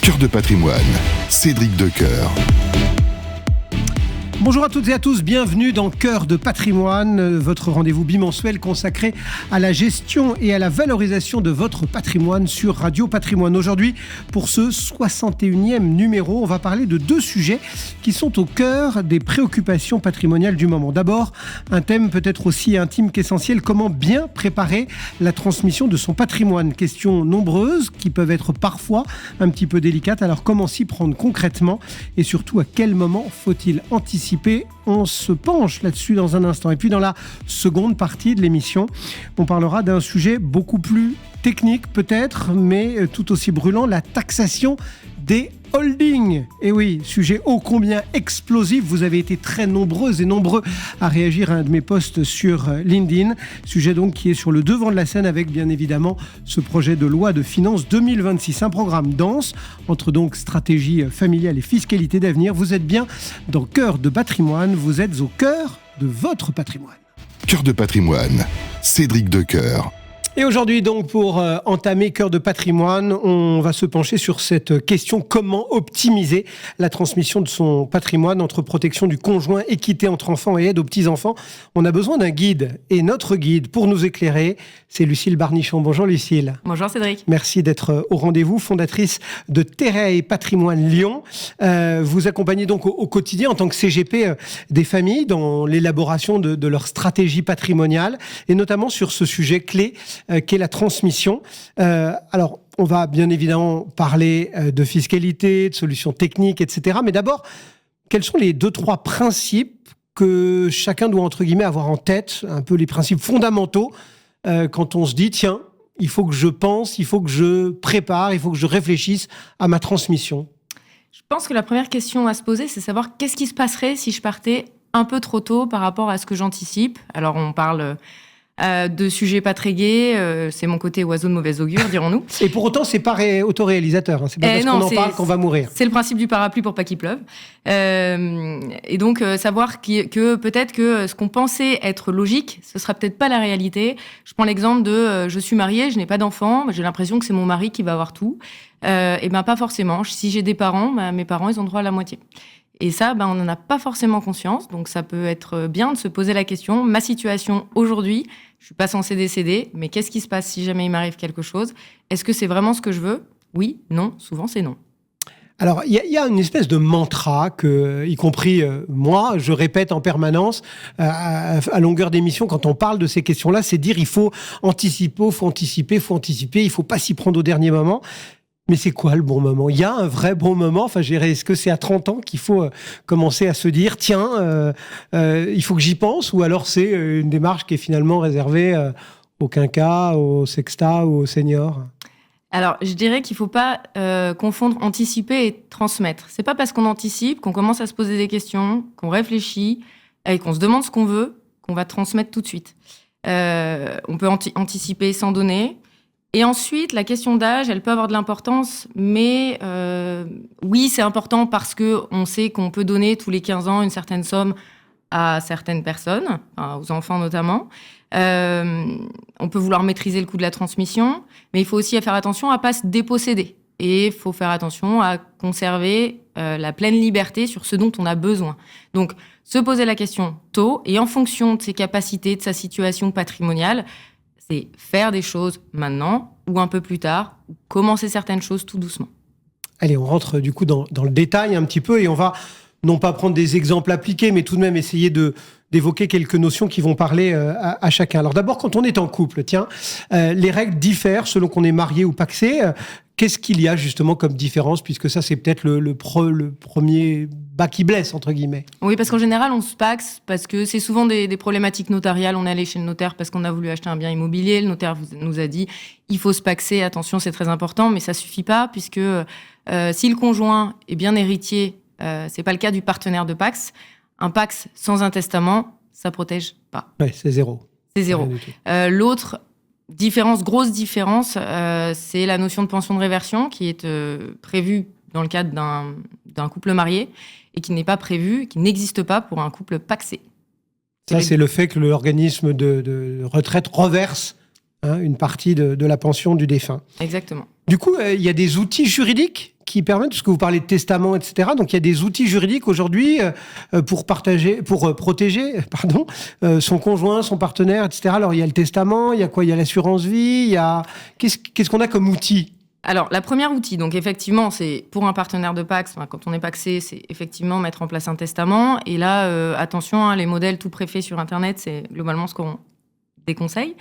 Cœur de patrimoine, Cédric Decoeur. Bonjour à toutes et à tous, bienvenue dans Cœur de patrimoine, votre rendez-vous bimensuel consacré à la gestion et à la valorisation de votre patrimoine sur Radio Patrimoine. Aujourd'hui, pour ce 61e numéro, on va parler de deux sujets qui sont au cœur des préoccupations patrimoniales du moment. D'abord, un thème peut-être aussi intime qu'essentiel, comment bien préparer la transmission de son patrimoine. Questions nombreuses qui peuvent être parfois un petit peu délicates, alors comment s'y prendre concrètement et surtout à quel moment faut-il anticiper? On se penche là-dessus dans un instant. Et puis dans la seconde partie de l'émission, on parlera d'un sujet beaucoup plus technique peut-être, mais tout aussi brûlant, la taxation des holdings. Et oui, sujet ô combien explosif. Vous avez été très nombreuses et nombreux à réagir à un de mes posts sur LinkedIn. Sujet donc qui est sur le devant de la scène avec bien évidemment ce projet de loi de finances 2026. Un programme dense entre donc stratégie familiale et fiscalité d'avenir. Vous êtes bien dans Cœur de patrimoine. Vous êtes au cœur de votre patrimoine. Cœur de patrimoine, Cédric Decoeur. Et aujourd'hui, donc, pour entamer Cœur de patrimoine, on va se pencher sur cette question: comment optimiser la transmission de son patrimoine entre protection du conjoint, équité entre enfants et aide aux petits-enfants. On a besoin d'un guide. Et notre guide, pour nous éclairer, c'est Lucille Barnichon. Bonjour Lucille. Bonjour Cédric. Merci d'être au rendez-vous, fondatrice de Tereae Patrimoine Lyon. Vous accompagnez donc au quotidien en tant que CGP des familles dans l'élaboration de leur stratégie patrimoniale et notamment sur ce sujet clé qu'est la transmission. Alors, on va bien évidemment parler de fiscalité, de solutions techniques, etc. Mais d'abord, quels sont les 2-3 principes que chacun doit, entre guillemets, avoir en tête, un peu les principes fondamentaux, quand on se dit, tiens, il faut que je pense, il faut que je prépare, il faut que je réfléchisse à ma transmission? Je pense que la première question à se poser, c'est savoir qu'est-ce qui se passerait si je partais un peu trop tôt par rapport à ce que j'anticipe. Alors, on parle de sujets pas très gais, c'est mon côté oiseau de mauvaise augure, dirons-nous. Et pour autant, c'est pas autoréalisateur, hein. C'est pas parce qu'on en parle qu'on va mourir. C'est le principe du parapluie pour pas qu'il pleuve. Et donc, savoir que peut-être que ce qu'on pensait être logique, ce sera peut-être pas la réalité. Je prends l'exemple de je suis mariée, je n'ai pas d'enfant, j'ai l'impression que c'est mon mari qui va avoir tout. Et ben pas forcément. Si j'ai des parents, mes parents, ils ont droit à la moitié. Et ça, on n'en a pas forcément conscience. Donc, ça peut être bien de se poser la question. Ma situation aujourd'hui, je suis pas censée décéder, mais qu'est-ce qui se passe si jamais il m'arrive quelque chose? Est-ce que c'est vraiment ce que je veux? Oui, non. Souvent, c'est non. Alors, il y a une espèce de mantra que, y compris moi, je répète en permanence à longueur d'émission quand on parle de ces questions-là, c'est dire il faut anticiper, il faut pas s'y prendre au dernier moment. Mais c'est quoi le bon moment? Il y a un vrai bon moment? Enfin, est-ce que c'est à 30 ans qu'il faut commencer à se dire, tiens, il faut que j'y pense? Ou alors c'est une démarche qui est finalement réservée aux quinquas, aux sextas ou aux seniors? Alors, je dirais qu'il ne faut pas confondre anticiper et transmettre. C'est pas parce qu'on anticipe, qu'on commence à se poser des questions, qu'on réfléchit et qu'on se demande ce qu'on veut, qu'on va transmettre tout de suite. On peut anticiper sans donner. Et ensuite, la question d'âge, elle peut avoir de l'importance, mais oui, c'est important parce qu'on sait qu'on peut donner tous les 15 ans une certaine somme à certaines personnes, aux enfants notamment. On peut vouloir maîtriser le coût de la transmission, mais il faut aussi faire attention à ne pas se déposséder. Et il faut faire attention à conserver la pleine liberté sur ce dont on a besoin. Donc, se poser la question tôt, et en fonction de ses capacités, de sa situation patrimoniale, c'est faire des choses maintenant ou un peu plus tard, ou commencer certaines choses tout doucement. Allez, on rentre du coup dans le détail un petit peu et on va non pas prendre des exemples appliqués, mais tout de même essayer d'évoquer quelques notions qui vont parler à chacun. Alors d'abord, quand on est en couple, les règles diffèrent selon qu'on est marié ou pacsé. Qu'est-ce qu'il y a justement comme différence, puisque ça, c'est peut-être le premier bas qui blesse, entre guillemets? Oui, parce qu'en général, on se paxe, parce que c'est souvent des problématiques notariales. On est allé chez le notaire parce qu'on a voulu acheter un bien immobilier. Le notaire nous a dit, il faut se paxer, attention, c'est très important, mais ça suffit pas, puisque si le conjoint est bien héritier, c'est pas le cas du partenaire de pax. Un pax sans un testament, ça protège pas. Ouais, c'est zéro. C'est zéro. L'autre grosse différence, c'est la notion de pension de réversion qui est prévue dans le cadre d'un couple marié et qui n'est pas prévue, qui n'existe pas pour un couple pacsé. Ça, c'est le fait que l'organisme de retraite reverse une partie de la pension du défunt. Exactement. Du coup, il y a des outils juridiques qui permettent, parce que vous parlez de testament, etc. Donc, il y a des outils juridiques aujourd'hui pour protéger, son conjoint, son partenaire, etc. Alors, il y a le testament, il y a quoi ? Il y a l'assurance vie, il y a... Qu'est-ce qu'on a comme outil ? Alors, la première outil, donc effectivement, c'est pour un partenaire de Pacs, quand on est pacsé, c'est effectivement mettre en place un testament. Et là, attention, les modèles tout préfaits sur Internet, c'est globalement ce qu'on déconseille.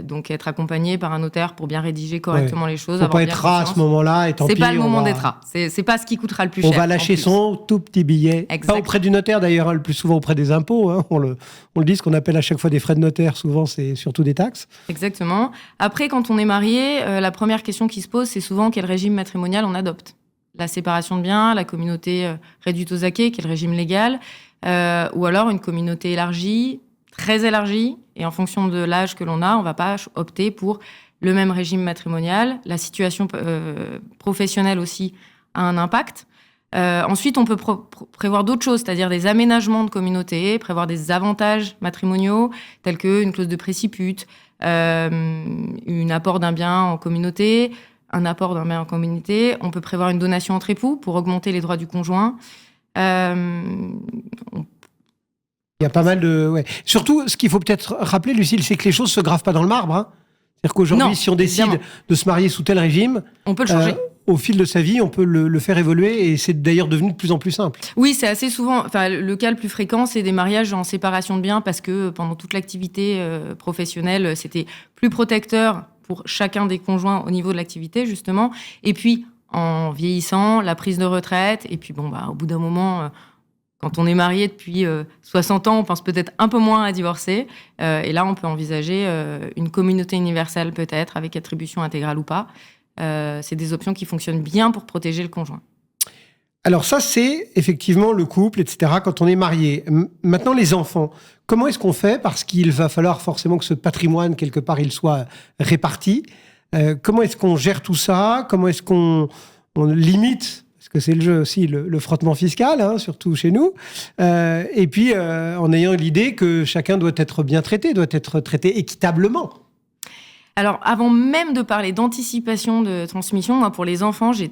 Donc être accompagné par un notaire pour bien rédiger correctement les choses. Faut pas être rat à ce moment-là et tant pis. C'est pas le moment d'être rat. C'est pas ce qui coûtera le plus cher. On va lâcher son tout petit billet. Exactement. Pas auprès du notaire d'ailleurs, le plus souvent auprès des impôts. On le dit, ce qu'on appelle à chaque fois des frais de notaire, souvent c'est surtout des taxes. Exactement. Après, quand on est marié, la première question qui se pose, c'est souvent quel régime matrimonial on adopte. La séparation de biens, la communauté réduite aux acquits, qui est le régime légal, ou alors une communauté élargie, très élargie, et en fonction de l'âge que l'on a, on ne va pas opter pour le même régime matrimonial. La situation professionnelle aussi a un impact. Ensuite, on peut prévoir d'autres choses, c'est-à-dire des aménagements de communauté, prévoir des avantages matrimoniaux, tels qu'une clause de préciput, un apport d'un bien en communauté. On peut prévoir une donation entre époux pour augmenter les droits du conjoint. Il y a pas mal de... Ouais. Surtout, ce qu'il faut peut-être rappeler, Lucille, c'est que les choses ne se gravent pas dans le marbre. Hein. C'est-à-dire qu'aujourd'hui, si on décide de se marier sous tel régime... On peut le changer. Au fil de sa vie, on peut le faire évoluer et c'est d'ailleurs devenu de plus en plus simple. Oui, c'est assez souvent... le cas le plus fréquent, c'est des mariages en séparation de biens parce que pendant toute l'activité professionnelle, c'était plus protecteur pour chacun des conjoints au niveau de l'activité, justement. Et puis, en vieillissant, la prise de retraite. Et puis, au bout d'un moment... Quand on est marié depuis 60 ans, on pense peut-être un peu moins à divorcer. Et là, on peut envisager une communauté universelle peut-être, avec attribution intégrale ou pas. C'est des options qui fonctionnent bien pour protéger le conjoint. Alors ça, c'est effectivement le couple, etc., quand on est marié. Maintenant, les enfants, comment est-ce qu'on fait ? Parce qu'il va falloir forcément que ce patrimoine, quelque part, il soit réparti. Comment est-ce qu'on gère tout ça ? Comment est-ce qu'on limite ? Parce que c'est le jeu aussi, le frottement fiscal, surtout chez nous. Et puis, en ayant l'idée que chacun doit être bien traité, doit être traité équitablement. Alors, avant même de parler d'anticipation de transmission, moi, pour les enfants, il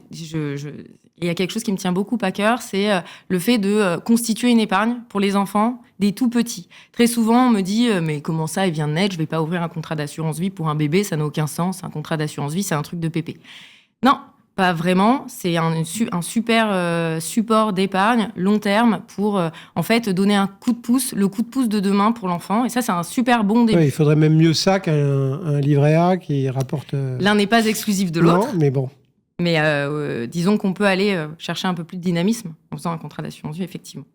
y a quelque chose qui me tient beaucoup à cœur, c'est le fait de constituer une épargne pour les enfants des tout petits. Très souvent, on me dit « Mais comment ça, il vient de naître, je ne vais pas ouvrir un contrat d'assurance vie pour un bébé, ça n'a aucun sens. Un contrat d'assurance vie, c'est un truc de pépé. » Non, pas vraiment. C'est un super support d'épargne long terme pour en fait donner le coup de pouce de demain pour l'enfant. Et ça, c'est un super bon début. Ouais, il faudrait même mieux ça qu'un livret A qui rapporte... L'un n'est pas exclusif de l'autre. Non, mais bon. Mais disons qu'on peut aller chercher un peu plus de dynamisme en faisant un contrat d'assurance vie, effectivement.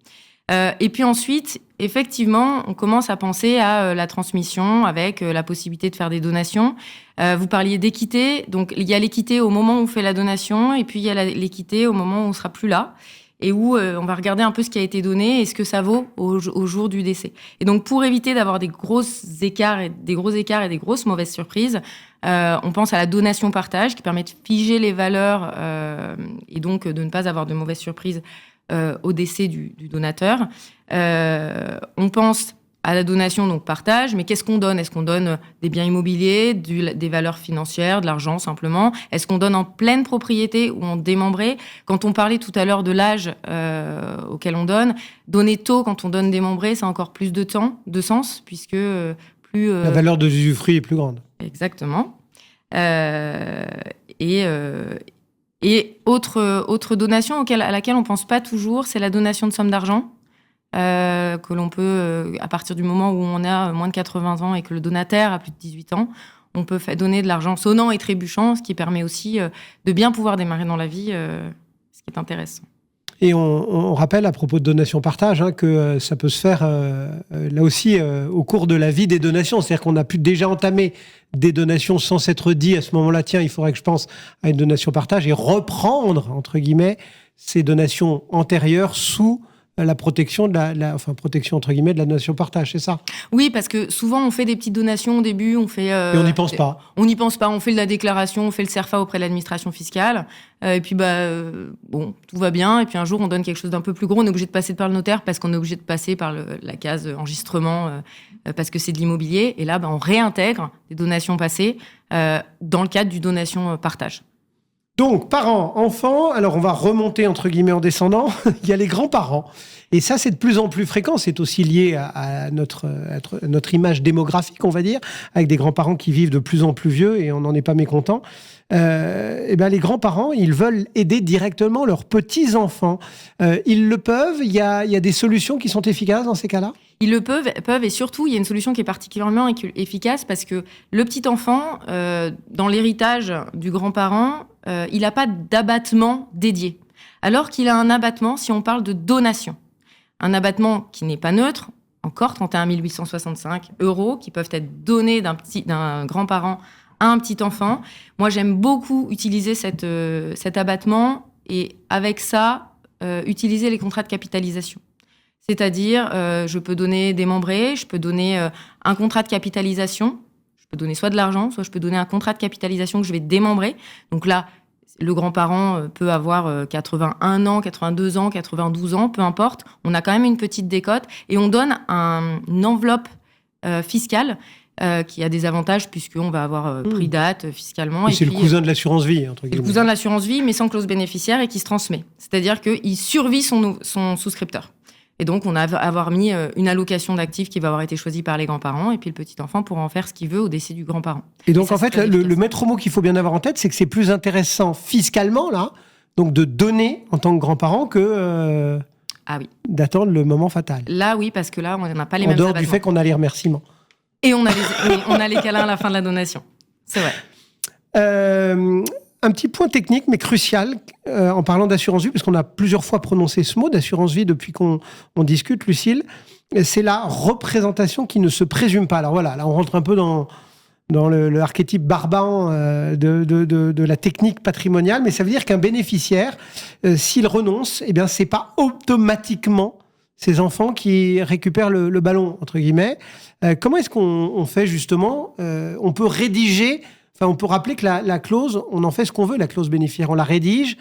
Et puis ensuite, effectivement, on commence à penser à la transmission avec la possibilité de faire des donations. Vous parliez d'équité, donc il y a l'équité au moment où on fait la donation et puis il y a l'équité au moment où on ne sera plus là et où on va regarder un peu ce qui a été donné et ce que ça vaut au jour du décès. Et donc pour éviter d'avoir des gros écarts et des grosses mauvaises surprises, on pense à la donation-partage qui permet de figer les valeurs et donc de ne pas avoir de mauvaises surprises au décès du donateur. On pense à la donation, donc partage, mais qu'est-ce qu'on donne ? Est-ce qu'on donne des biens immobiliers, des valeurs financières, de l'argent simplement ? Est-ce qu'on donne en pleine propriété ou en démembré ? Quand on parlait tout à l'heure de l'âge auquel on donne, donner tôt quand on donne démembré, ça a encore plus de sens, puisque plus... La valeur de l'usufruit est plus grande. Exactement. Et autre donation à laquelle on ne pense pas toujours, c'est la donation de sommes d'argent que l'on peut, à partir du moment où on a moins de 80 ans et que le donataire a plus de 18 ans, on peut donner de l'argent sonnant et trébuchant, ce qui permet aussi de bien pouvoir démarrer dans la vie, ce qui est intéressant. Et on rappelle à propos de donation-partage que ça peut se faire là aussi au cours de la vie des donations. C'est-à-dire qu'on a pu déjà entamer des donations sans s'être dit à ce moment-là, tiens, il faudrait que je pense à une donation-partage et reprendre, entre guillemets, ces donations antérieures sous la protection protection entre guillemets de la donation-partage, c'est ça? Oui, parce que souvent on fait des petites donations au début, on fait. Et on n'y pense pas. On n'y pense pas. On fait de la déclaration, on fait le CERFA auprès de l'administration fiscale, et puis tout va bien. Et puis un jour on donne quelque chose d'un peu plus gros, on est obligé de passer par le notaire parce qu'on est obligé de passer par la case enregistrement parce que c'est de l'immobilier. Et là, on réintègre des donations passées dans le cadre du donation-partage. Donc, parents, enfants, alors on va remonter entre guillemets en descendant, il y a les grands-parents. Et ça, c'est de plus en plus fréquent. C'est aussi lié à notre image démographique, on va dire, avec des grands-parents qui vivent de plus en plus vieux et on n'en est pas mécontent. Les grands-parents, ils veulent aider directement leurs petits-enfants. Ils le peuvent. Il y a des solutions qui sont efficaces dans ces cas-là? Ils le peuvent, et surtout, il y a une solution qui est particulièrement efficace parce que le petit enfant, dans l'héritage du grand-parent, il n'a pas d'abattement dédié. Alors qu'il a un abattement si on parle de donation. Un abattement qui n'est pas neutre, encore 31 865 € qui peuvent être donnés d'un grand-parent à un petit enfant. Moi, j'aime beaucoup utiliser cet abattement et avec ça, utiliser les contrats de capitalisation. C'est-à-dire, je peux donner démembré, je peux donner un contrat de capitalisation, je peux donner soit de l'argent, soit je peux donner un contrat de capitalisation que je vais démembrer. Donc là, le grand-parent peut avoir 81 ans, 82 ans, 92 ans, peu importe. On a quand même une petite décote et on donne une enveloppe fiscale qui a des avantages puisqu'on va avoir pris date fiscalement. Et c'est le cousin de l'assurance vie, entre guillemets. C'est le cousin de l'assurance vie, mais sans clause bénéficiaire et qui se transmet. C'est-à-dire qu'il survit son souscripteur. Et donc, on a avoir mis une allocation d'actifs qui va avoir été choisie par les grands-parents, et puis le petit enfant pourra en faire ce qu'il veut au décès du grand-parent. Et donc, en fait, le maître mot qu'il faut bien avoir en tête, c'est que c'est plus intéressant fiscalement, là, donc de donner en tant que grand-parent que d'attendre le moment fatal. Là, oui, parce que là, on n'a pas les mêmes abattements. En dehors abattements. du fait qu'on a les remerciements. Et on a les câlins à la fin de la donation. C'est vrai. Un petit point technique, mais crucial, en parlant d'assurance vie, parce qu'on a plusieurs fois prononcé ce mot d'assurance vie depuis qu'on discute, Lucille, c'est la représentation qui ne se présume pas. Alors voilà, là on rentre un peu dans le archétype barbant de la technique patrimoniale, mais ça veut dire qu'un bénéficiaire, s'il renonce, eh bien c'est pas automatiquement ces enfants qui récupèrent le ballon, entre guillemets. Comment est-ce qu'on fait justement? On peut rédiger... Enfin, on peut rappeler que la clause, on en fait ce qu'on veut, la clause bénéficiaire. On la rédige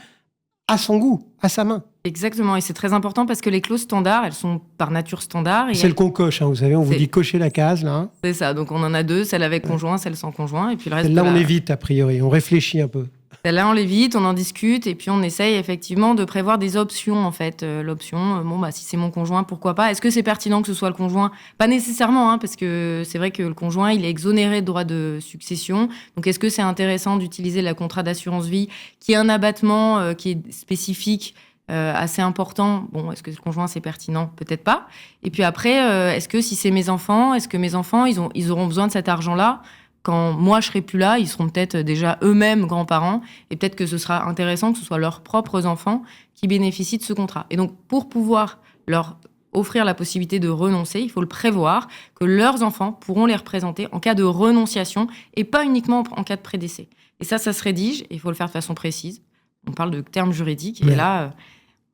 à son goût, à sa main. Exactement, et c'est très important parce que les clauses standards, elles sont par nature standards. Et celle qu'on coche, vous savez, on vous dit cocher la case, là. C'est ça, donc on en a deux, celle avec conjoint, celle sans conjoint, et puis le reste... Celle-là, on évite, a priori, on réfléchit un peu. Celle-là, on l'évite, on en discute, et puis on essaye effectivement de prévoir des options, en fait. L'option, si c'est mon conjoint, pourquoi pas? Est-ce que c'est pertinent que ce soit le conjoint? Pas nécessairement, parce que c'est vrai que le conjoint, il est exonéré de droit de succession. Donc, est-ce que c'est intéressant d'utiliser le contrat d'assurance vie, qui est un abattement qui est spécifique, assez important? Bon, est-ce que le conjoint, c'est pertinent? Peut-être pas. Et puis après, est-ce que si c'est mes enfants, est-ce que mes enfants, ils auront besoin de cet argent-là? Quand moi, je serai plus là, ils seront peut-être déjà eux-mêmes grands-parents et peut-être que ce sera intéressant que ce soit leurs propres enfants qui bénéficient de ce contrat. Et donc, pour pouvoir leur offrir la possibilité de renoncer, il faut le prévoir que leurs enfants pourront les représenter en cas de renonciation et pas uniquement en cas de prédécès. Et ça se rédige et il faut le faire de façon précise. On parle de termes juridiques et là,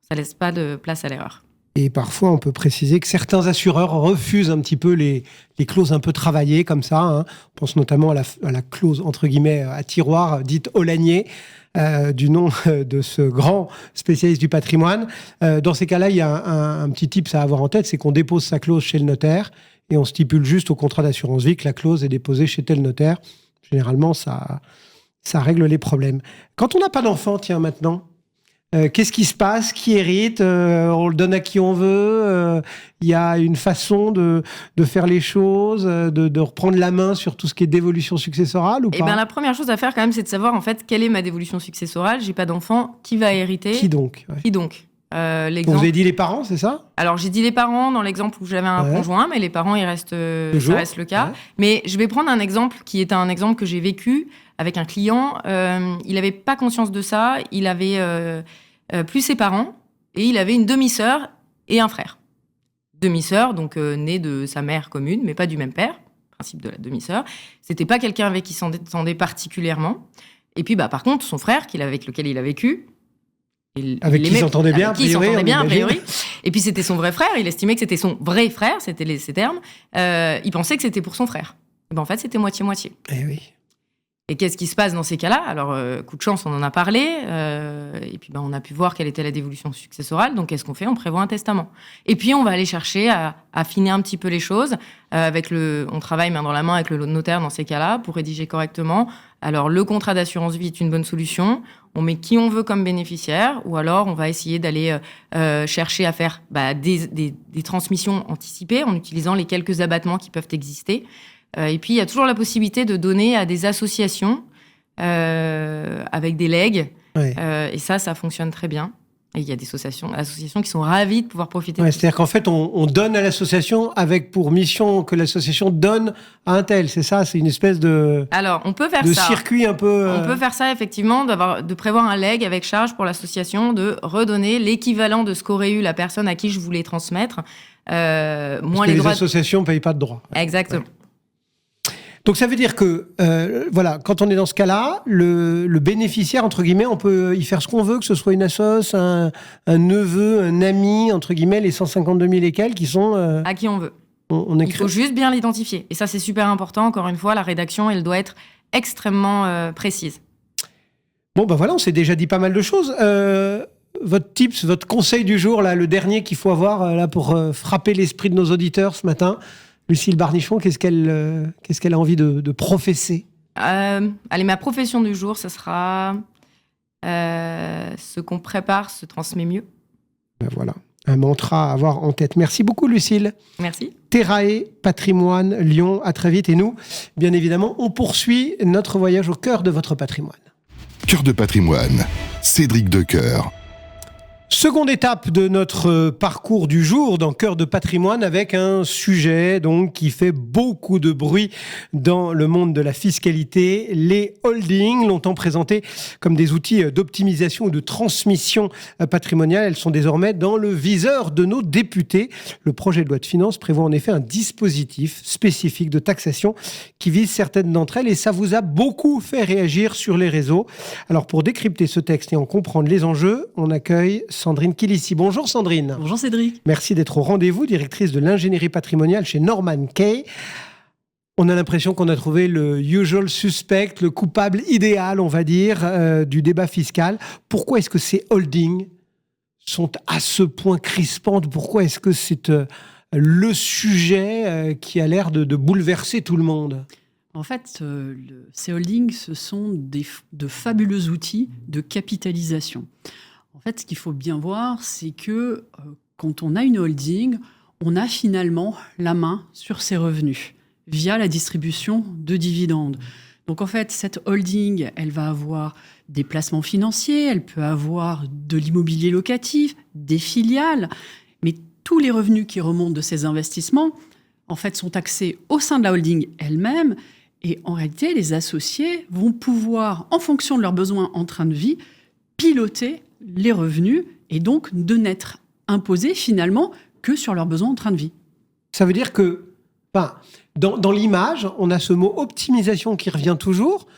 ça laisse pas de place à l'erreur. Et parfois, on peut préciser que certains assureurs refusent un petit peu les clauses un peu travaillées comme ça. On pense notamment à la clause, entre guillemets, à tiroir, dite Olagnier, du nom de ce grand spécialiste du patrimoine. Dans ces cas-là, il y a un petit tips à avoir en tête, c'est qu'on dépose sa clause chez le notaire et on stipule juste au contrat d'assurance vie que la clause est déposée chez tel notaire. Généralement, ça règle les problèmes. Quand on n'a pas d'enfant, tiens, maintenant... qu'est-ce qui se passe? Qui hérite? On le donne à qui on veut? Il y a une façon de faire les choses, de reprendre la main sur tout ce qui est dévolution successorale ou pas? La première chose à faire quand même, c'est de savoir en fait quelle est ma dévolution successorale. J'ai pas d'enfant, qui va hériter? Qui donc? Qui donc? Vous avez dit les parents, c'est ça? Alors j'ai dit les parents dans l'exemple où j'avais un conjoint, mais les parents, ça reste le cas. Ouais. Mais je vais prendre un exemple qui est un exemple que j'ai vécu avec un client. Il n'avait pas conscience de ça. Il avait plus ses parents et il avait une demi-sœur et un frère. Demi-sœur, donc née de sa mère commune, mais pas du même père. Principe de la demi-sœur. C'était pas quelqu'un avec qui il s'entendait particulièrement. Et puis par contre, son frère, avec lequel il a vécu, Avec qui il s'entendait bien, a priori. Et puis c'était son vrai frère, il estimait que c'était son vrai frère, c'était ces termes. Il pensait que c'était pour son frère. Et ben, en fait, c'était moitié-moitié. Eh oui. Et qu'est-ce qui se passe dans ces cas-là ? Alors, coup de chance, on en a parlé. Et puis, on a pu voir quelle était la dévolution successorale. Donc, qu'est-ce qu'on fait ? On prévoit un testament. Et puis, on va aller chercher à affiner un petit peu les choses. On travaille main dans la main avec le notaire dans ces cas-là pour rédiger correctement. Alors, le contrat d'assurance vie est une bonne solution. On met qui on veut comme bénéficiaire. Ou alors, on va essayer d'aller chercher à faire des transmissions anticipées en utilisant les quelques abattements qui peuvent exister. Et puis, il y a toujours la possibilité de donner à des associations avec des legs. Ouais. Et ça fonctionne très bien. Et il y a des associations qui sont ravies de pouvoir profiter. Ouais, c'est-à-dire qu'en fait, on donne à l'association avec pour mission que l'association donne à un tel. C'est ça ? C'est une espèce Alors, on peut faire de ça. Circuit un peu... On peut faire ça, effectivement, de prévoir un leg avec charge pour l'association de redonner l'équivalent de ce qu'aurait eu la personne à qui je voulais transmettre. Moins les droits... associations ne payent pas de droits. Exactement. Ouais. Donc ça veut dire que, quand on est dans ce cas-là, le bénéficiaire, entre guillemets, on peut y faire ce qu'on veut, que ce soit une assoce, un neveu, un ami, entre guillemets, les 152 000 et quelques qui sont... À qui on veut. Il faut juste bien l'identifier. Et ça, c'est super important. Encore une fois, la rédaction, elle doit être extrêmement précise. Bon, voilà, on s'est déjà dit pas mal de choses. Votre tips, votre conseil du jour, là, le dernier qu'il faut avoir là, pour frapper l'esprit de nos auditeurs ce matin... Lucille Barnichon, qu'est-ce qu'elle a envie de professer ? Allez, ma profession du jour, ce sera ce qu'on prépare se transmet mieux. Ben voilà, un mantra à avoir en tête. Merci beaucoup, Lucille. Merci. Terrae, Patrimoine, Lyon, à très vite. Et nous, bien évidemment, on poursuit notre voyage au cœur de votre patrimoine. Cœur de patrimoine, Cédric Decoeur. Seconde étape de notre parcours du jour dans Cœur de patrimoine avec un sujet donc qui fait beaucoup de bruit dans le monde de la fiscalité. Les holdings, longtemps présentés comme des outils d'optimisation ou de transmission patrimoniale, elles sont désormais dans le viseur de nos députés. Le projet de loi de finances prévoit en effet un dispositif spécifique de taxation qui vise certaines d'entre elles et ça vous a beaucoup fait réagir sur les réseaux. Alors pour décrypter ce texte et en comprendre les enjeux, on accueille Sandrine Kilissi. Bonjour Sandrine. Bonjour Cédric. Merci d'être au rendez-vous, directrice de l'ingénierie patrimoniale chez Norman Kay. On a l'impression qu'on a trouvé le usual suspect, le coupable idéal, on va dire, du débat fiscal. Pourquoi est-ce que ces holdings sont à ce point crispantes ? Pourquoi est-ce que c'est le sujet qui a l'air de bouleverser tout le monde ? En fait, ces holdings, ce sont de fabuleux outils de capitalisation. En fait, ce qu'il faut bien voir, c'est que quand on a une holding, on a finalement la main sur ses revenus via la distribution de dividendes. Donc en fait, cette holding, elle va avoir des placements financiers, elle peut avoir de l'immobilier locatif, des filiales, mais tous les revenus qui remontent de ces investissements, en fait, sont taxés au sein de la holding elle-même. Et en réalité, les associés vont pouvoir, en fonction de leurs besoins en train de vie, piloter les revenus et donc de n'être imposés finalement que sur leurs besoins en train de vie. Ça veut dire que dans l'image, on a ce mot optimisation qui revient toujours.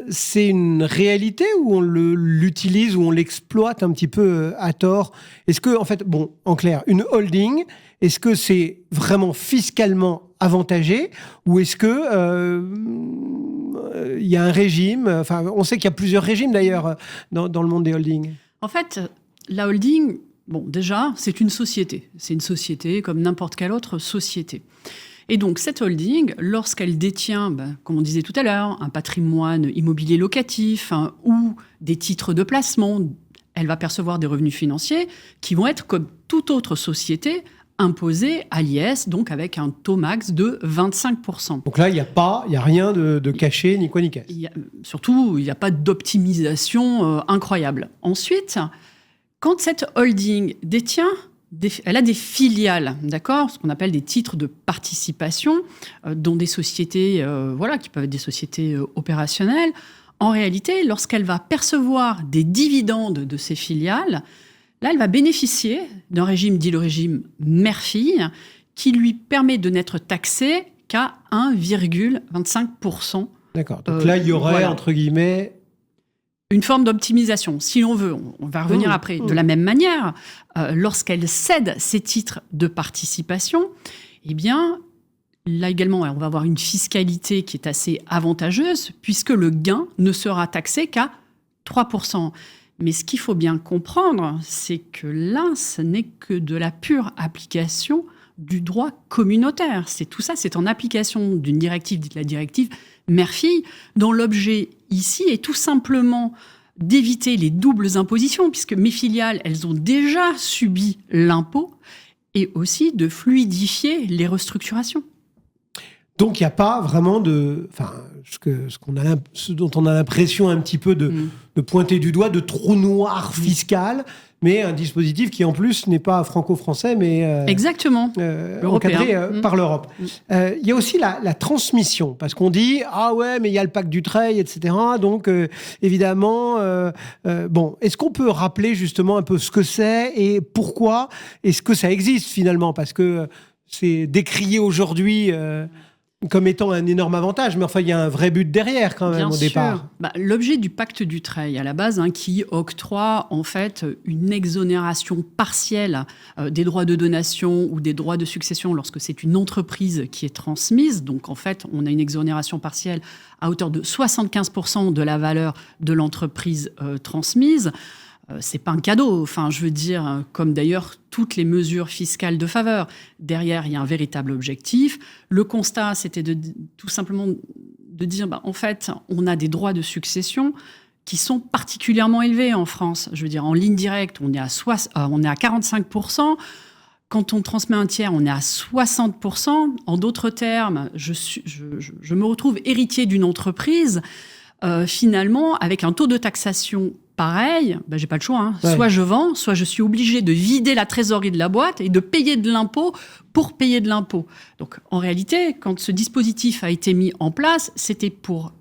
C'est une réalité où on l'utilise, où on l'exploite un petit peu à tort. Est-ce que, en fait, en clair, une holding, est-ce que c'est vraiment fiscalement avantagé ou est-ce que il y a un régime, on sait qu'il y a plusieurs régimes d'ailleurs dans le monde des holdings. En fait, la holding, déjà, c'est une société. C'est une société comme n'importe quelle autre société. Et donc, cette holding, lorsqu'elle détient, comme on disait tout à l'heure, un patrimoine immobilier locatif ou des titres de placement, elle va percevoir des revenus financiers qui vont être, comme toute autre société, imposés à l'IS, donc avec un taux max de 25%. Donc là, il n'y a rien de caché, ni quoi ni caisse. Surtout, il n'y a pas d'optimisation incroyable. Ensuite, quand cette holding détient, elle a des filiales, d'accord, ce qu'on appelle des titres de participation, dont des sociétés, qui peuvent être des sociétés opérationnelles. En réalité, lorsqu'elle va percevoir des dividendes de ces filiales, là, elle va bénéficier d'un régime dit le régime mère-fille, qui lui permet de n'être taxée qu'à 1,25%. D'accord. Donc là, il y aurait, entre guillemets, une forme d'optimisation, si l'on veut. On va revenir après. De la même manière, lorsqu'elle cède ses titres de participation, eh bien, là également, on va avoir une fiscalité qui est assez avantageuse, puisque le gain ne sera taxé qu'à 3%. Mais ce qu'il faut bien comprendre, c'est que là, ce n'est que de la pure application du droit communautaire. C'est tout ça, c'est en application d'une directive, dite la directive mère-fille, dont l'objet ici est tout simplement d'éviter les doubles impositions, puisque mes filiales, elles ont déjà subi l'impôt, et aussi de fluidifier les restructurations. Donc, il n'y a pas vraiment ce dont on a l'impression un petit peu de pointer du doigt, de trou noir fiscal, mais un dispositif qui, en plus, n'est pas franco-français, mais exactement. Encadré par l'Europe. Il y a aussi la transmission, parce qu'on dit « Ah ouais, mais il y a le pacte Dutreil, etc. » Donc, évidemment, est-ce qu'on peut rappeler justement un peu ce que c'est et pourquoi est-ce que ça existe finalement ? Parce que c'est décrié aujourd'hui... comme étant un énorme avantage, mais enfin, il y a un vrai but derrière quand même au départ. L'objet du pacte Dutreil, à la base, qui octroie en fait une exonération partielle des droits de donation ou des droits de succession lorsque c'est une entreprise qui est transmise. Donc en fait, on a une exonération partielle à hauteur de 75% de la valeur de l'entreprise transmise. C'est pas un cadeau, je veux dire, comme d'ailleurs toutes les mesures fiscales de faveur. Derrière, il y a un véritable objectif. Le constat, c'était tout simplement de dire, en fait, on a des droits de succession qui sont particulièrement élevés en France. Je veux dire, en ligne directe, on est à 45%. Quand on transmet un tiers, on est à 60%. En d'autres termes, je me retrouve héritier d'une entreprise, finalement, avec un taux de taxation pareil, j'ai pas le choix. Ouais. Soit je vends, soit je suis obligé de vider la trésorerie de la boîte et de payer de l'impôt pour payer de l'impôt. Donc, en réalité, quand ce dispositif a été mis en place, c'était pour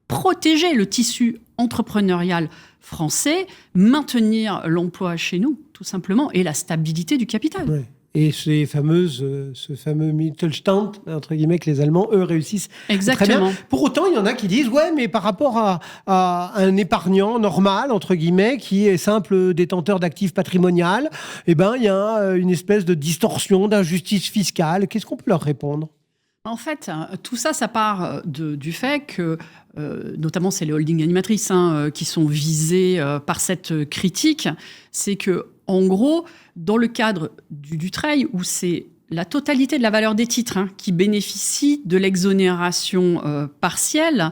protéger le tissu entrepreneurial français, maintenir l'emploi chez nous, tout simplement, et la stabilité du capital. Ouais. Et ce fameux Mittelstand, entre guillemets, que les Allemands, eux, réussissent très bien. Pour autant, il y en a qui disent, ouais, mais par rapport à un épargnant normal, entre guillemets, qui est simple détenteur d'actifs patrimoniaux, il y a une espèce de distorsion, d'injustice fiscale. Qu'est-ce qu'on peut leur répondre ? En fait, tout ça, ça part du fait que, notamment c'est les holdings animatrices qui sont visées par cette critique, c'est que, en gros, dans le cadre du Dutreil, où c'est la totalité de la valeur des titres qui bénéficie de l'exonération partielle,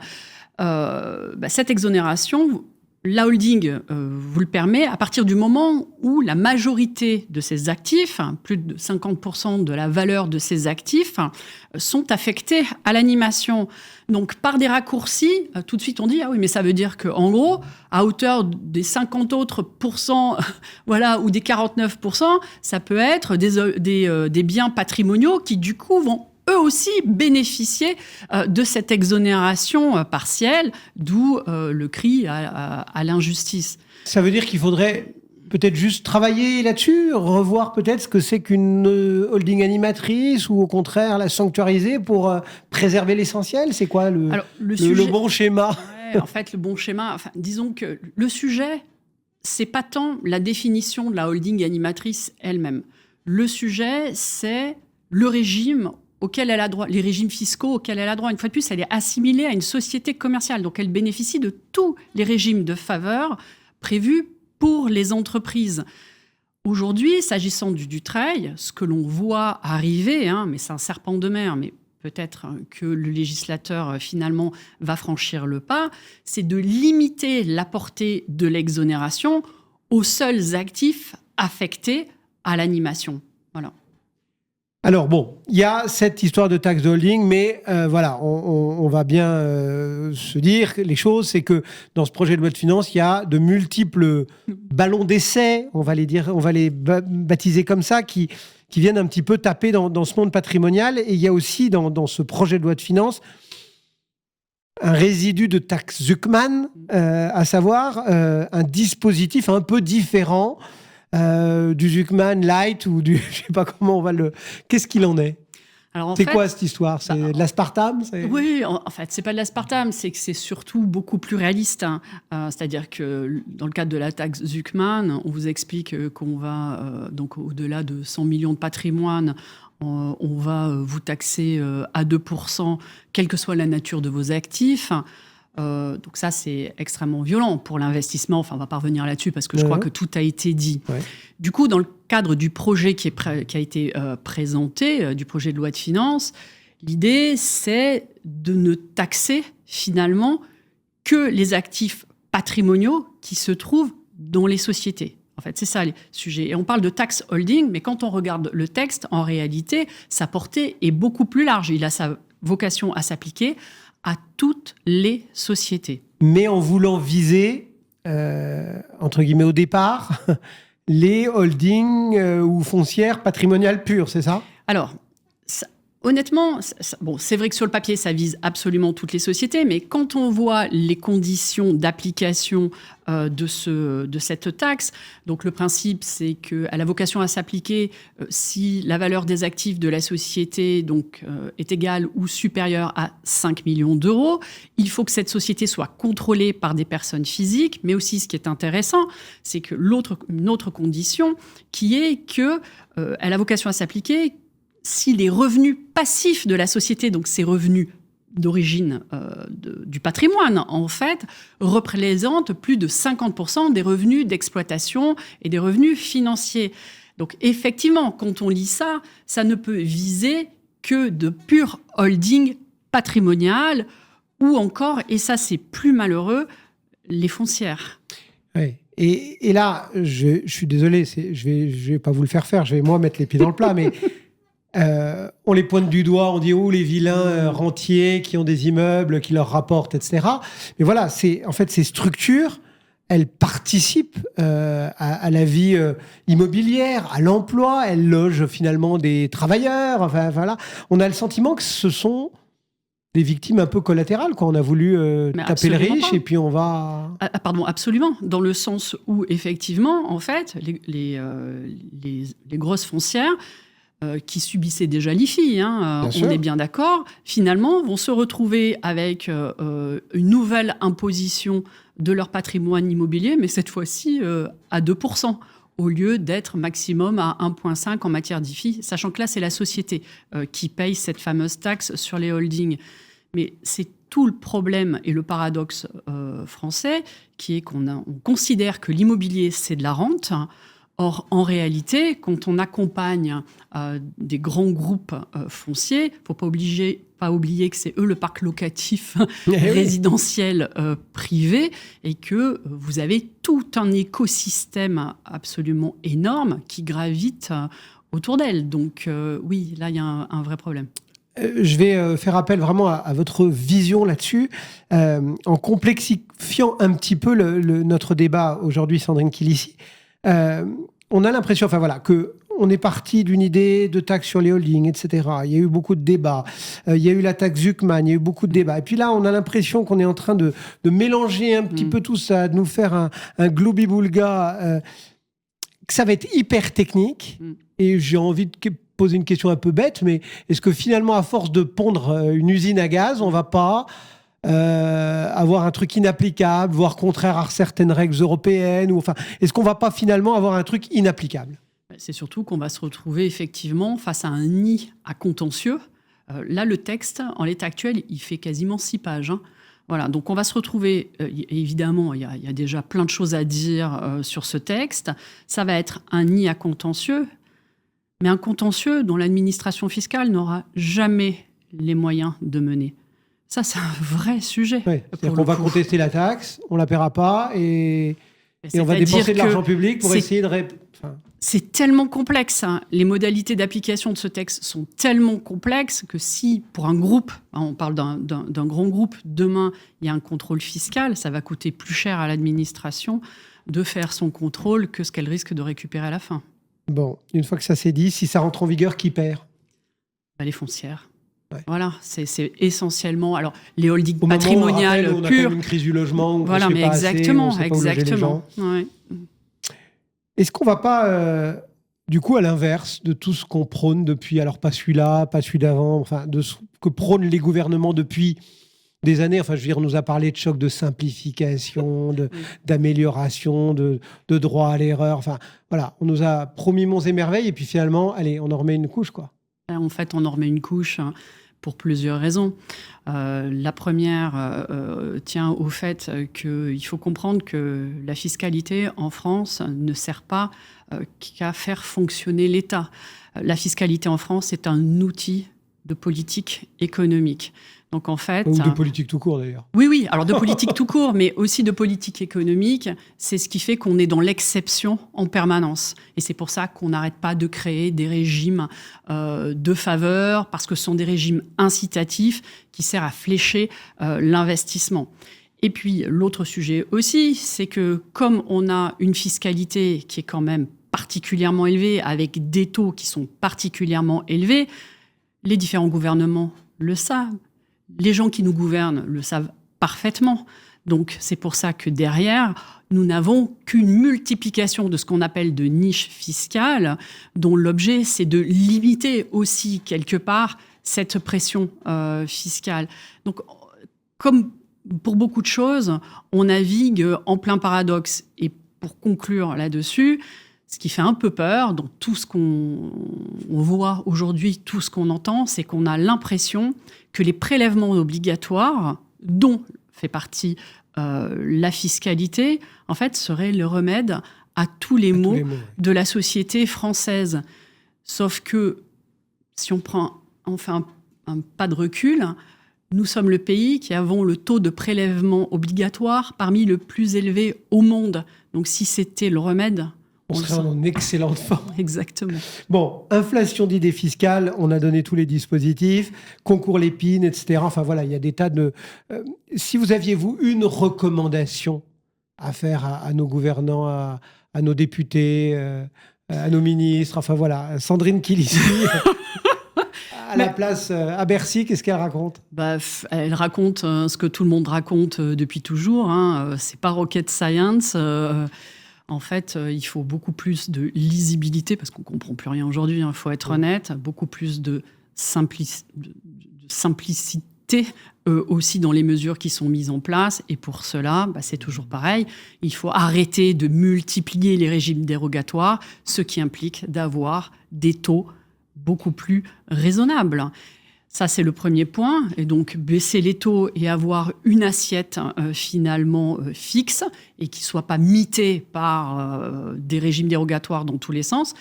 cette exonération, la holding vous le permet à partir du moment où la majorité de ses actifs, plus de 50% de la valeur de ses actifs, sont affectés à l'animation. Donc, par des raccourcis, tout de suite on dit « Ah oui, mais ça veut dire qu'en gros, à hauteur des 50 autres pourcents, ou des 49%, ça peut être des biens patrimoniaux qui, du coup, vont eux aussi bénéficier de cette exonération partielle, d'où le cri à l'injustice. Ça veut dire qu'il faudrait peut-être juste travailler là-dessus, revoir peut-être ce que c'est qu'une holding animatrice, ou au contraire la sanctuariser pour préserver l'essentiel. C'est quoi le bon schéma ? En fait, le bon schéma, disons que le sujet, c'est pas tant la définition de la holding animatrice elle-même. Le sujet, c'est le régime auquel elle a droit, les régimes fiscaux auxquels elle a droit. Une fois de plus, elle est assimilée à une société commerciale. Donc, elle bénéficie de tous les régimes de faveur prévus pour les entreprises. Aujourd'hui, s'agissant du Dutreil, ce que l'on voit arriver, mais c'est un serpent de mer, mais peut-être que le législateur, finalement, va franchir le pas, c'est de limiter la portée de l'exonération aux seuls actifs affectés à l'animation. Voilà. Alors il y a cette histoire de taxe de holding, mais on va bien se dire les choses, c'est que dans ce projet de loi de finances, il y a de multiples ballons d'essai, on va les baptiser comme ça, qui viennent un petit peu taper dans ce monde patrimonial. Et il y a aussi dans ce projet de loi de finances un résidu de taxe Zuckman, à savoir un dispositif un peu différent du Zuckman Light ou du... Je ne sais pas comment on va le... Qu'est-ce qu'il en est ? Alors, c'est quoi cette histoire? C'est de l'aspartame? Oui, en fait, c'est pas de l'aspartame, c'est que c'est surtout beaucoup plus réaliste. C'est-à-dire que dans le cadre de la taxe Zuckman, on vous explique qu'on va, donc au-delà de 100 millions de patrimoine, on va vous taxer à 2%, quelle que soit la nature de vos actifs. Donc ça, c'est extrêmement violent pour l'investissement. Enfin, on va pas revenir là-dessus parce que je crois que tout a été dit. Ouais. Du coup, dans le cadre du projet qui a été présenté, du projet de loi de finances, l'idée, c'est de ne taxer finalement que les actifs patrimoniaux qui se trouvent dans les sociétés. En fait, c'est ça les sujets. Et on parle de tax holding, mais quand on regarde le texte, en réalité, sa portée est beaucoup plus large. Il a sa vocation à s'appliquer à toutes les sociétés. Mais en voulant viser, entre guillemets au départ, les holdings ou foncières patrimoniales pures, c'est ça? Alors, honnêtement, bon, c'est vrai que sur le papier, ça vise absolument toutes les sociétés, mais quand on voit les conditions d'application de cette taxe, donc le principe, c'est qu'elle a vocation à s'appliquer si la valeur des actifs de la société est égale ou supérieure à 5 millions d'euros. Il faut que cette société soit contrôlée par des personnes physiques, mais aussi, ce qui est intéressant, c'est que une autre condition qui est qu'elle a vocation à s'appliquer si les revenus passifs de la société, donc ces revenus d'origine du patrimoine, en fait, représentent plus de 50% des revenus d'exploitation et des revenus financiers. Donc, effectivement, quand on lit ça, ça ne peut viser que de pur holding patrimonial ou encore, et ça c'est plus malheureux, les foncières. Oui. Et là, je suis désolé, je vais pas vous le faire, je vais moi mettre les pieds dans le plat, mais... on les pointe du doigt, on dit les vilains rentiers qui ont des immeubles, qui leur rapportent, etc. Mais voilà, en fait, ces structures, elles participent à la vie immobilière, à l'emploi, elles logent finalement des travailleurs. Enfin, voilà. On a le sentiment que ce sont des victimes un peu collatérales, quoi. On a voulu taper le riche et puis on va... pardon, absolument. Dans le sens où, effectivement, en fait, les grosses foncières qui subissaient déjà l'IFI, on est bien d'accord, finalement vont se retrouver avec une nouvelle imposition de leur patrimoine immobilier, mais cette fois-ci à 2%, au lieu d'être maximum à 1,5% en matière d'IFI, sachant que là, c'est la société qui paye cette fameuse taxe sur les holdings. Mais c'est tout le problème et le paradoxe français, qui est qu'on considère que l'immobilier, c'est de la rente. Or, en réalité, quand on accompagne des grands groupes fonciers, il ne faut pas oublier que c'est eux le parc locatif résidentiel privé et que vous avez tout un écosystème absolument énorme qui gravite autour d'elle. Donc oui, là, il y a un vrai problème. Je vais faire appel vraiment à votre vision là-dessus, en complexifiant un petit peu notre débat aujourd'hui, Sandrine Kilici. On a l'impression, que on est parti d'une idée de taxe sur les holdings, etc. Il y a eu beaucoup de débats. Il y a eu la taxe Zuckman, il y a eu beaucoup de débats. Et puis là, on a l'impression qu'on est en train de mélanger un petit peu tout ça, de nous faire un globi-boulga, que ça va être hyper technique. Et j'ai envie de poser une question un peu bête, mais est-ce que finalement, à force de pondre une usine à gaz, on va pas... avoir un truc inapplicable, voire contraire à certaines règles européennes, est-ce qu'on va pas finalement avoir un truc inapplicable? C'est surtout qu'on va se retrouver effectivement face à un nid à contentieux. Là, le texte, en l'état actuel, il fait quasiment 6 pages. Voilà, donc on va se retrouver, évidemment, il y a déjà plein de choses à dire sur ce texte. Ça va être un nid à contentieux, mais un contentieux dont l'administration fiscale n'aura jamais les moyens de mener. Ça, c'est un vrai sujet. Oui, c'est-à-dire qu'on va contester la taxe, on ne la paiera pas et on va dépenser de l'argent public pour essayer de... C'est tellement complexe. Les modalités d'application de ce texte sont tellement complexes que si, pour un groupe, on parle d'un grand groupe, demain, il y a un contrôle fiscal, ça va coûter plus cher à l'administration de faire son contrôle que ce qu'elle risque de récupérer à la fin. Bon, une fois que ça s'est dit, si ça rentre en vigueur, qui perd? Les foncières. Ouais. Voilà, c'est essentiellement... Alors, les holdings patrimoniales purs... On a quand même une crise du logement. Voilà, mais exactement. Ouais. Est-ce qu'on ne va pas du coup, à l'inverse de tout ce qu'on prône depuis, alors pas celui-là, pas celui d'avant, enfin, de ce que prônent les gouvernements depuis des années. Enfin, je veux dire, on nous a parlé de choc de simplification, d'amélioration, de droit à l'erreur. Enfin, voilà, on nous a promis monts et merveilles, et puis finalement, allez, on en remet une couche, quoi. En fait, on en remet une couche pour plusieurs raisons. La première tient au fait qu'il faut comprendre que la fiscalité en France ne sert pas qu'à faire fonctionner l'État. La fiscalité en France est un outil de politique économique. Donc en fait, ou de politique tout court d'ailleurs. Oui, alors de politique tout court, mais aussi de politique économique. C'est ce qui fait qu'on est dans l'exception en permanence. Et c'est pour ça qu'on n'arrête pas de créer des régimes de faveur, parce que ce sont des régimes incitatifs qui servent à flécher l'investissement. Et puis l'autre sujet aussi, c'est que comme on a une fiscalité qui est quand même particulièrement élevée, avec des taux qui sont particulièrement élevés, les différents gouvernements le savent. Les gens qui nous gouvernent le savent parfaitement. Donc, c'est pour ça que derrière, nous n'avons qu'une multiplication de ce qu'on appelle de niches fiscales, dont l'objet, c'est de limiter aussi, quelque part, cette pression fiscale. Donc, comme pour beaucoup de choses, on navigue en plein paradoxe. Et pour conclure là-dessus, ce qui fait un peu peur dans tout ce qu'on voit aujourd'hui, tout ce qu'on entend, c'est qu'on a l'impression que les prélèvements obligatoires, dont fait partie la fiscalité, en fait, seraient le remède à tous les maux de la société française. Sauf que, si on fait un pas de recul, nous sommes le pays qui avons le taux de prélèvement obligatoire parmi le plus élevé au monde. Donc, si c'était le remède... On serait en excellente forme. Exactement. Bon, inflation d'idées fiscales, on a donné tous les dispositifs, concours Lépine, etc. Enfin voilà, il y a des tas de... si vous aviez, vous, une recommandation à faire à nos gouvernants, à nos députés, à nos ministres, enfin voilà, Sandrine Quilissi, à la place à Bercy, qu'est-ce qu'elle raconte ? Elle raconte ce que tout le monde raconte depuis toujours. C'est pas rocket science. En fait, il faut beaucoup plus de lisibilité, parce qu'on ne comprend plus rien aujourd'hui, il faut être honnête, beaucoup plus de simplicité aussi dans les mesures qui sont mises en place. Et pour cela, c'est toujours pareil, il faut arrêter de multiplier les régimes dérogatoires, ce qui implique d'avoir des taux beaucoup plus raisonnables. Ça, c'est le premier point. Et donc, baisser les taux et avoir une assiette finalement fixe et qui ne soit pas mitée par des régimes dérogatoires dans tous les sens.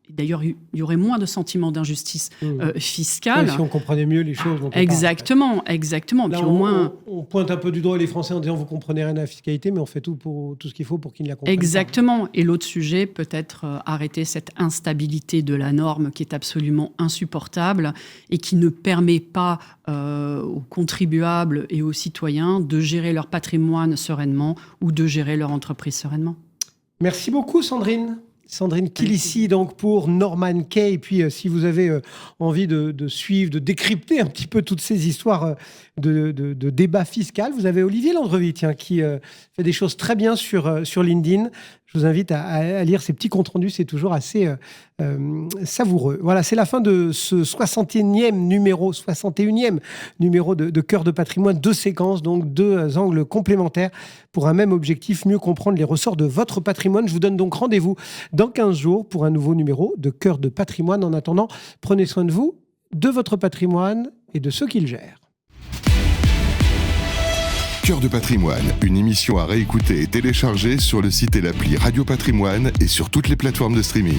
D'ailleurs, il y aurait moins de sentiment d'injustice fiscale. Si on comprenait mieux les choses. Exactement. Là, puis au moins... on pointe un peu du doigt les Français en disant « vous ne comprenez rien à la fiscalité », mais on fait tout ce qu'il faut pour qu'ils ne la comprennent Exactement. Et l'autre sujet, peut-être arrêter cette instabilité de la norme qui est absolument insupportable et qui ne permet pas aux contribuables et aux citoyens de gérer leur patrimoine sereinement ou de gérer leur entreprise sereinement. Merci beaucoup, Sandrine. Sandrine Quilissi, donc, pour Norman Kay. Et puis, si vous avez envie de suivre, de décrypter un petit peu toutes ces histoires de débat fiscal, vous avez Olivier Landrevi, qui fait des choses très bien sur LinkedIn. Je vous invite à lire ces petits comptes rendus, c'est toujours assez savoureux. Voilà, c'est la fin de ce 61e numéro de Cœur de patrimoine. 2 séquences, donc 2 angles complémentaires pour un même objectif, mieux comprendre les ressorts de votre patrimoine. Je vous donne donc rendez-vous dans 15 jours pour un nouveau numéro de Cœur de patrimoine. En attendant, prenez soin de vous, de votre patrimoine et de ceux qu'il gère. Cœur de patrimoine, une émission à réécouter et télécharger sur le site et l'appli Radio Patrimoine et sur toutes les plateformes de streaming.